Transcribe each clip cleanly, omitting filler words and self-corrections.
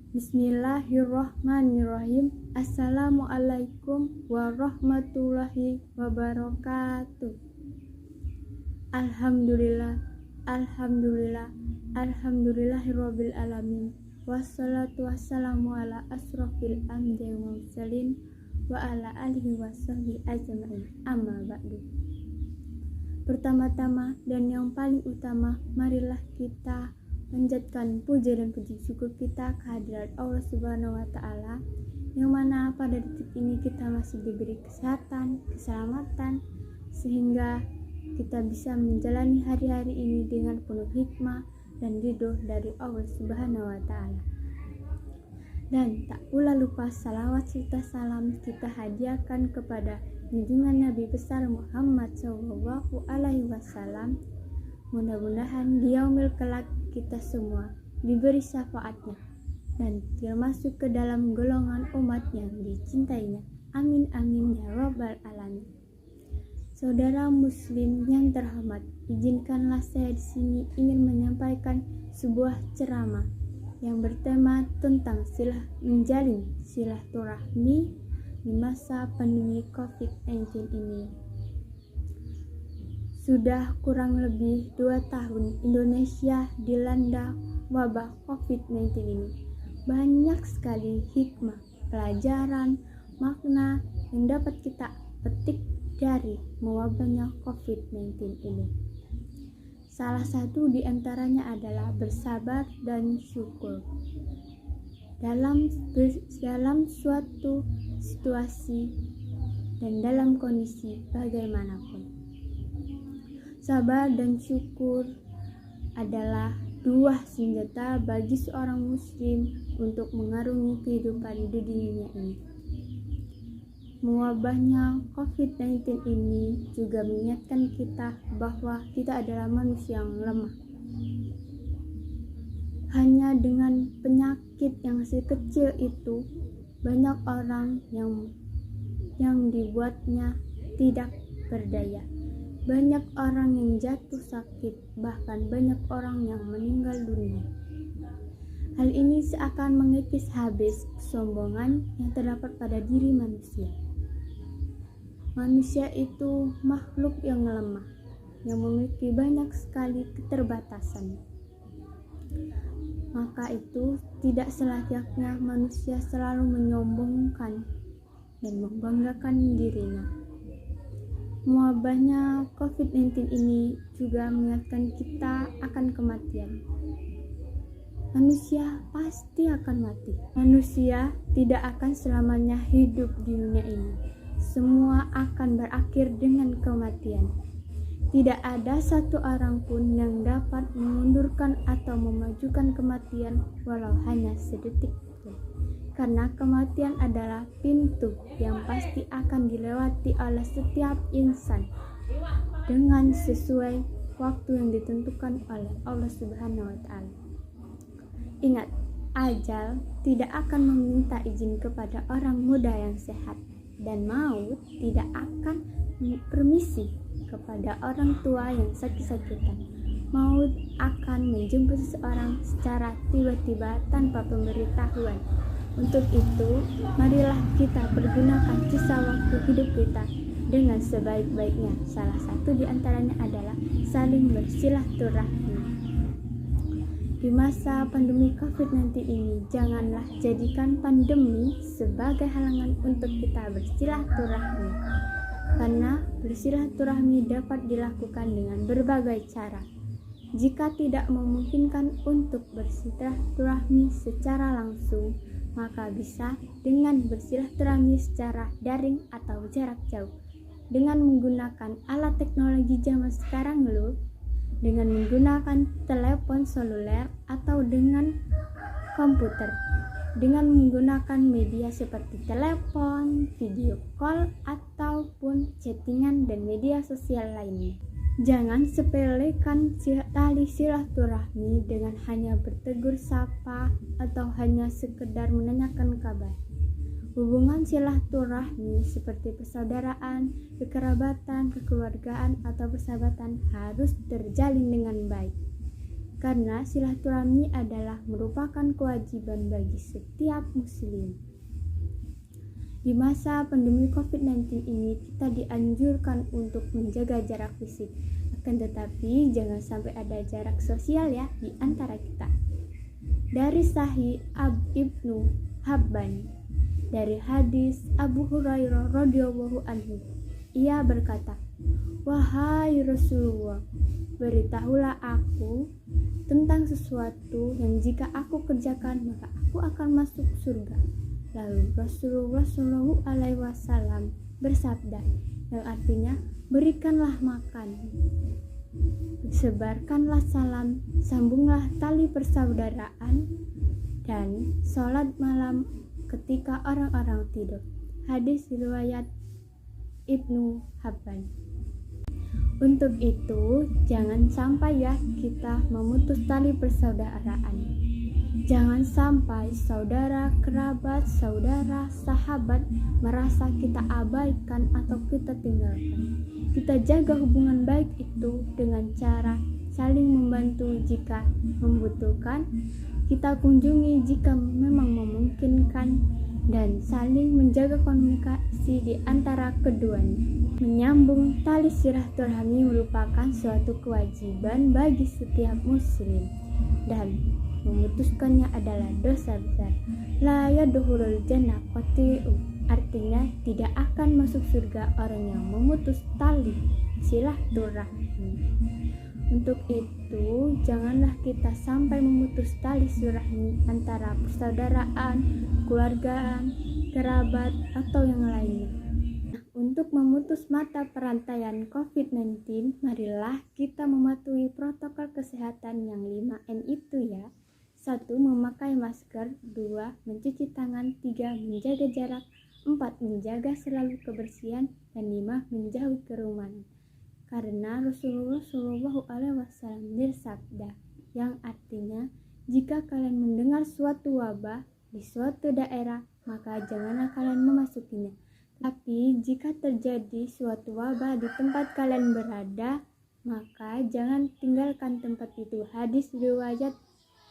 Bismillahirrahmanirrahim. Assalamualaikum warahmatullahi wabarakatuh. Alhamdulillah, alhamdulillah, alhamdulillahirabbil alamin. Wassalatu wassalamu ala asrofil anbiya'i wal mursalin wa ala alihi washabbihi ajmain. Amma ba'du. Pertama-tama dan yang paling utama, marilah kita panjatkan puja dan puji syukur kita kehadirat Allah Subhanahu wa Ta'ala, yang mana pada detik ini kita masih diberi kesehatan, keselamatan, sehingga kita bisa menjalani hari-hari ini dengan penuh hikmah dan ridho dari Allah Subhanahu wa Ta'ala. Dan tak pula lupa salawat serta salam kita hadiahkan kepada junjungan Nabi besar Muhammad Sallallahu Alaihi Wasallam. Mudah-mudahan di yaumil kelak kita semua diberi syafaatnya dan termasuk ke dalam golongan umat yang dicintainya. Amin amin ya rabbal alamin. Saudara muslim yang terhormat, izinkanlah saya di sini ingin menyampaikan sebuah ceramah yang bertema tentang menjalin silaturahmi di masa pandemi COVID-19 ini. Sudah kurang lebih 2 tahun Indonesia dilanda wabah COVID-19 ini. Banyak sekali hikmah, pelajaran, makna yang dapat kita petik dari mewabahnya COVID-19 ini. Salah satu di antaranya adalah bersabar dan syukur dalam suatu situasi dan dalam kondisi bagaimanapun. Sabar dan syukur adalah dua senjata bagi seorang muslim untuk mengarungi kehidupan di dunia ini. Mewabahnya COVID-19 ini juga mengingatkan kita bahwa kita adalah manusia yang lemah. Hanya dengan penyakit yang sekecil itu, banyak orang yang dibuatnya tidak berdaya. Banyak orang yang jatuh sakit, bahkan banyak orang yang meninggal dunia. Hal ini seakan mengikis habis kesombongan yang terdapat pada diri manusia. Manusia itu makhluk yang lemah, yang memiliki banyak sekali keterbatasan. Maka itu tidak selayaknya manusia selalu menyombongkan dan membanggakan dirinya. Mewabahnya COVID-19 ini juga mengingatkan kita akan kematian. Manusia pasti akan mati. Manusia tidak akan selamanya hidup di dunia ini. Semua akan berakhir dengan kematian. Tidak ada satu orang pun yang dapat mengundurkan atau memajukan kematian walau hanya sedetik. Karena kematian adalah pintu yang pasti akan dilewati oleh setiap insan dengan sesuai waktu yang ditentukan oleh Allah Subhanahu wa Ta'ala. Ingat, ajal tidak akan meminta izin kepada orang muda yang sehat, dan maut tidak akan permisi kepada orang tua yang sakit-sakitan. Maut akan menjemput seseorang secara tiba-tiba tanpa pemberitahuan. Untuk itu, marilah kita pergunakan sisa waktu hidup kita dengan sebaik-baiknya. Salah satu di antaranya adalah saling bersilaturahmi. Di masa pandemi COVID-19 ini, janganlah jadikan pandemi sebagai halangan untuk kita bersilaturahmi. Karena bersilaturahmi dapat dilakukan dengan berbagai cara. Jika tidak memungkinkan untuk bersilaturahmi secara langsung, maka bisa dengan bersilaturahmi secara daring atau jarak jauh. Dengan menggunakan alat teknologi zaman sekarang dengan menggunakan telepon seluler atau dengan komputer. Dengan menggunakan media seperti telepon, video call, ataupun chattingan dan media sosial lainnya. Jangan sepelekan tali silaturahmi dengan hanya bertegur sapa atau hanya sekedar menanyakan kabar. Hubungan silaturahmi seperti persaudaraan, kekerabatan, kekeluargaan, atau persahabatan harus terjalin dengan baik. karena silaturahmi adalah merupakan kewajiban bagi setiap muslim. Di masa pandemi COVID-19 ini, kita dianjurkan untuk menjaga jarak fisik. Akan tetapi, jangan sampai ada jarak sosial ya di antara kita. Dari Sahih Ibnu Habban, dari hadis Abu Hurairah radhiyallahu anhu, ia berkata, "Wahai Rasulullah, beritahulah aku tentang sesuatu yang jika aku kerjakan maka aku akan masuk surga." Lalu Rasulullah Shallallahu Alaihi Wasallam bersabda, yang artinya berikanlah makan, sebarkanlah salam, sambunglah tali persaudaraan, dan sholat malam ketika orang-orang tidur. Hadis riwayat Ibnu Habban. Untuk itu, jangan sampai ya kita memutus tali persaudaraan. Jangan sampai saudara, kerabat, saudara, sahabat merasa kita abaikan atau kita tinggalkan. Kita jaga hubungan baik itu dengan cara saling membantu jika membutuhkan, kita kunjungi jika memang memungkinkan, dan saling menjaga komunikasi di antara keduanya. Menyambung tali silaturahmi merupakan suatu kewajiban bagi setiap muslim, dan memutuskannya adalah dosa besar. La yadkhulul jannah qati'u, artinya tidak akan masuk surga orang yang memutus tali silaturahmi. Untuk itu, janganlah kita sampai memutus tali silaturahmi antara persaudaraan, keluargaan, kerabat, atau yang lainnya. Untuk memutus mata perantaian COVID-19, marilah kita mematuhi protokol kesehatan yang 5M itu ya. 1. Memakai masker. 2. Mencuci tangan. 3. Menjaga jarak. 4. Menjaga selalu kebersihan. Dan 5. Menjauhi kerumunan. Karena Rasulullah Shallallahu Alaihi Wasallam bersabda, yang artinya, jika kalian mendengar suatu wabah di suatu daerah, maka janganlah kalian memasukinya. Tapi jika terjadi suatu wabah di tempat kalian berada, maka jangan tinggalkan tempat itu. Hadis riwayat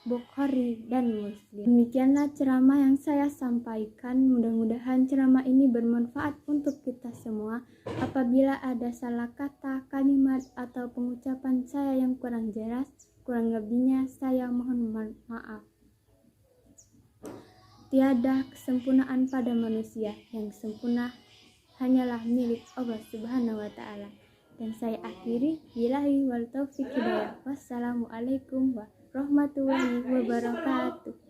Bukhari dan Muslim. Demikianlah ceramah yang saya sampaikan. Mudah-mudahan ceramah ini bermanfaat untuk kita semua. Apabila ada salah kata, kalimat, atau pengucapan saya yang kurang jelas, kurang lebihnya saya mohon maaf. Tiada kesempurnaan pada manusia, yang sempurna hanyalah milik Allah Subhanahu wa Ta'ala. Dan saya akhiri, billahi wal taufiq hidayah. Wassalamualaikum warahmatullahi wabarakatuh.